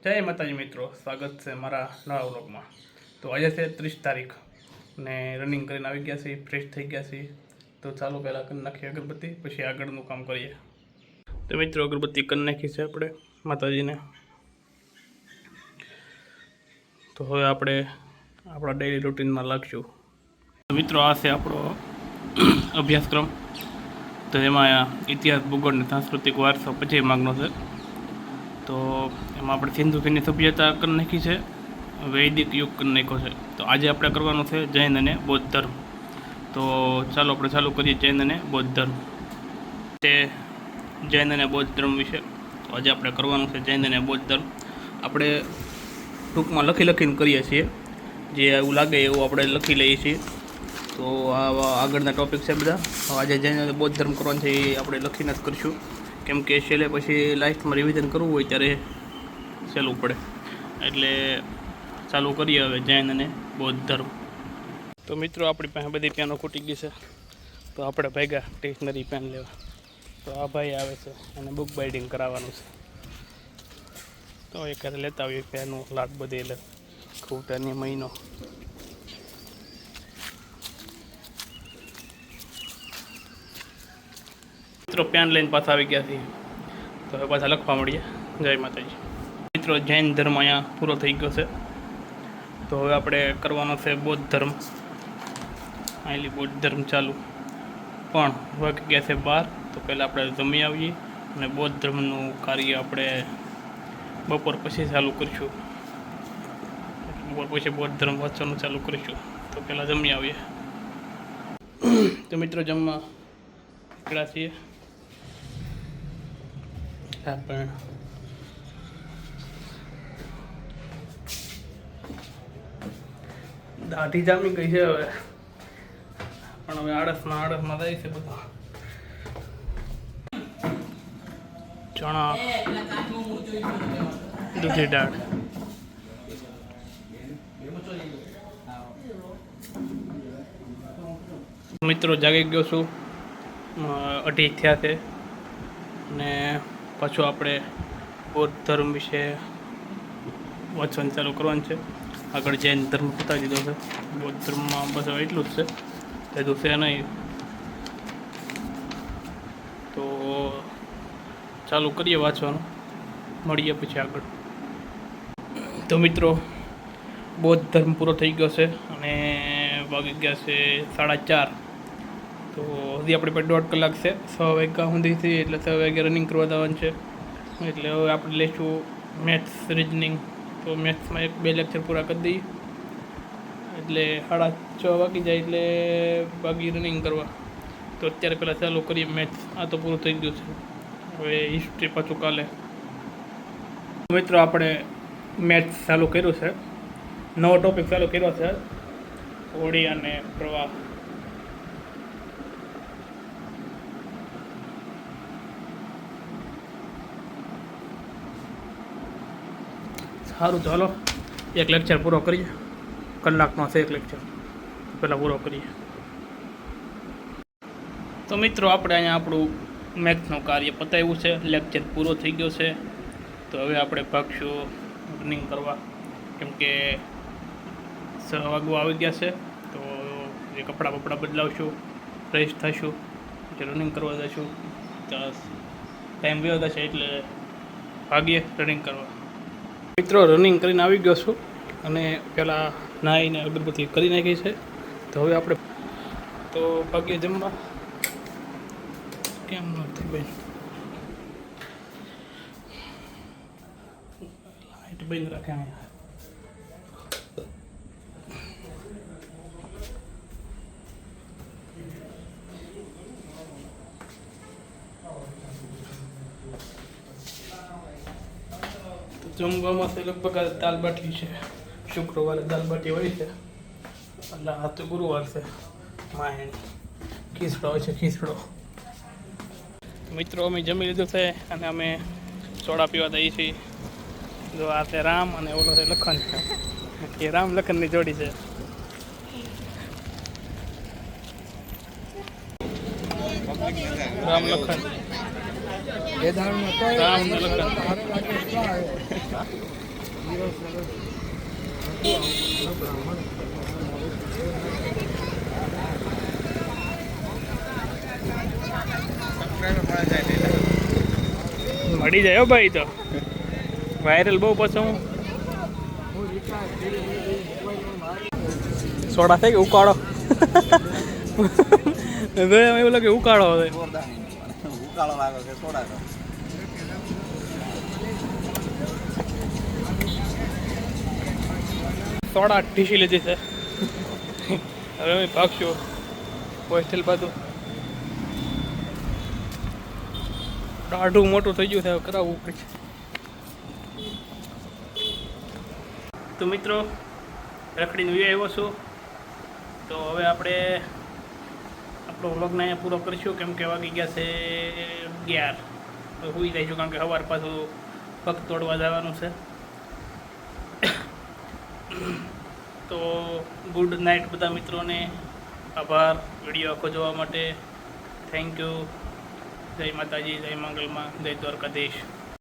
જય માતાજી મિત્રો, સ્વાગત છે મારા નવા વ્લોગમાં। તો આજે છે 30 તારીખ ને રનિંગ કરીને આવી ગયા છીએ, ફ્રેશ થઈ ગયા છીએ। તો ચાલો પહેલાં કરી નાખીએ અગરબત્તી, પછી આગળનું કામ કરીએ। તો મિત્રો અગરબત્તી કરી નાખી છે આપણે માતાજીને। તો હવે આપણે આપણા ડેઇલી રૂટીનમાં લાગશું। મિત્રો આ છે આપણો અભ્યાસક્રમ। તો એમાં ઇતિહાસ, ભૂગોળ અને સાંસ્કૃતિક વારસો 25 માર્કનો છે। તો એમાં આપણે સિંધુ ખીણની સભ્યતા કરી નાખી છે, વૈદિક યુગ કરી નાખ્યો છે। તો આજે આપણે કરવાનું છે જૈન અને બૌદ્ધ ધર્મ। તો ચાલો આપણે ચાલુ કરીએ જૈન અને બૌદ્ધ ધર્મ। તે જૈન અને બૌદ્ધ ધર્મ વિશે તો આજે આપણે કરવાનું છે જૈન અને બૌદ્ધ ધર્મ। આપણે ટૂંકમાં લખીને કરીએ છીએ, જે એવું લાગે એવું આપણે લખી લઈએ છીએ। તો આ આગળના ટૉપિક છે બધા। આજે જૈન અને બૌદ્ધ ધર્મ કરવાનું છે એ આપણે લખીને જ કરીશું, કેમ કે છેલ્લે પછી લાસ્ટમાં રિવિઝન કરવું હોય ત્યારે સહેલું પડે। એટલે ચાલુ કરીએ હવે જૈન અને બૌદ્ધ ધર્મ। તો મિત્રો આપણી પાસે બધી પેનો ખૂટી ગઈ છે, તો આપણે ભેગા સ્ટેશનરી પેન લેવા। તો આ ભાઈ આવે છે અને બુક બાઇન્ડિંગ કરાવવાનું છે, તો એ કરે લેતા આવીએ પેનું લાટ બધી, એટલે ખૂટવાની મહિનો। મિત્રો પેન લઈને પાછા આવી ગયા છીએ, તો હવે પાછા લખવા મળીએ। જય માતાજી મિત્રો, જૈન ધર્મ અહીંયા પૂરો થઈ ગયો છે। તો હવે આપણે કરવાનો છે બૌદ્ધ ધર્મ। અહીંથી બૌદ્ધ ધર્મ ચાલુ, પણ વાગી ગયા છે 12। તો પહેલાં આપણે જમી આવીએ અને બૌદ્ધ ધર્મનું કાર્ય આપણે બપોર પછી ચાલુ કરીશું। બપોર પછી બૌદ્ધ ધર્મ વાંચવાનું ચાલુ કરીશું। તો પહેલાં જમી આવીએ। તો મિત્રો જમવા નીકળ્યા છીએ પણ દાઢી જામી ગઈ છે હવે, પણ હવે આળસમાં જાય છે બધા। ચણા, દૂધી દાળ, મિત્રો જાગી ગયો છું, 2:30 થયા છે અને પાછું આપણે બૌદ્ધ ધર્મ વિશે વાંચવાનું ચાલુ કરવાનું છે। આગળ જૈન ધર્મ પતાવી દીધો છે, બૌદ્ધ ધર્મમાં બસ હવે એટલું જ છે, બધું છે નહીં। તો ચાલુ કરીએ વાંચવાનું, મળીએ પછી આગળ। તો મિત્રો બૌદ્ધ ધર્મ પૂરો થઈ ગયો છે અને વાગી ગયા છે 4:30। તો હજી આપણી પાસે 1.5 કલાક છે, 6 વાગ્યા સુધીથી, એટલે 6 વાગે રનિંગ કરવા જવાનું છે। એટલે હવે આપણે લઈશું મેથ્સ, રિઝનિંગ। તો મેથ્સમાં 1-2 લેક્ચર પૂરા કરી દઈએ, એટલે 6:30 વાગી જાય એટલે વાગી રનિંગ કરવા। તો અત્યારે પહેલાં ચાલુ કરીએ મેથ્સ, આ તો પૂરું થઈ ગયું છે, હવે હિસ્ટ્રી પાછું કાલે। મિત્રો આપણે મેથ્સ ચાલુ કર્યું છે, નવો ટૉપિક ચાલુ કર્યો છે, હોળી અને પ્રવાહ। સારું ચાલો એક લેક્ચર પૂરો કરીએ, કલાકનો છે એક લેક્ચર, પહેલાં પૂરો કરીએ। તો મિત્રો આપણે અહીંયા આપણું મેથ્સનું કાર્ય પતાવ્યું છે, લેક્ચર પૂરો થઈ ગયો છે। તો હવે આપણે ભાગશું રનિંગ કરવા, કેમ કે 6 વાગવા આવી ગયા છે। તો એ કપડાં બદલાવશું, ફ્રેશ થઈશું, પછી રનિંગ કરવા જઈશું। તો ટાઈમ વયો જશે એટલે ભાગીએ રનિંગ કરવા। મિત્રો રનિંગ કરીને આવી ગયો છું અને પહેલાં નાહીને અગરબત્તી કરી નાખી છે। તો હવે આપણે તો ભાગ્ય જમવા કેમ નથી બેન, લાઈટ બંધ રાખે અહીંયા। જમવામાં લગભગ દાલ બાટી છે, શુક્રવારે દાલ બાટી હોય છે, એટલે આ તો ગુરુવાર છે, માયણી ખીચડો હોય છે, ખીચડો। મિત્રો અમે જમી લીધું છે અને અમે સોડા પીવા દઈએ છીએ। જો આ છે રામ અને ઓલો છે લખન, એ રામ લખનની જોડી છે। રામ લખન, રામ લખન। મળી જાય હો ભાઈ, તો વાયરલ બહુ પછી હું સોડા થઈ ગયો ઉકાળો. એવું લાગે ઉકાળો હવે. ઉકાળો લાગે કે સોડા તો સોડા ઢીસી લીધી છે. હવે અમે ભાગશું હોસ્ટેલ બાજુ. દાઢું મોટું થઈ ગયું છે, હવે કરાવવું પડશે. તો મિત્રો રખડીને વી આવ્યો છું. તો હવે આપણે આપણો વ્લોગને અહીંયા પૂરો કરીશું, કેમ કે વાગી ગયા છે 11. તો સુઈ જઈશું, કારણ કે સવાર પાછું પગ તોડવા જવાનું છે. તો ગુડ નાઇટ બધા મિત્રોને. આભાર વિડીયો આખો જોવા માટે. Thank you. જય માતાજી, જય મંગલમાં, જય દ્વારકાધીશ.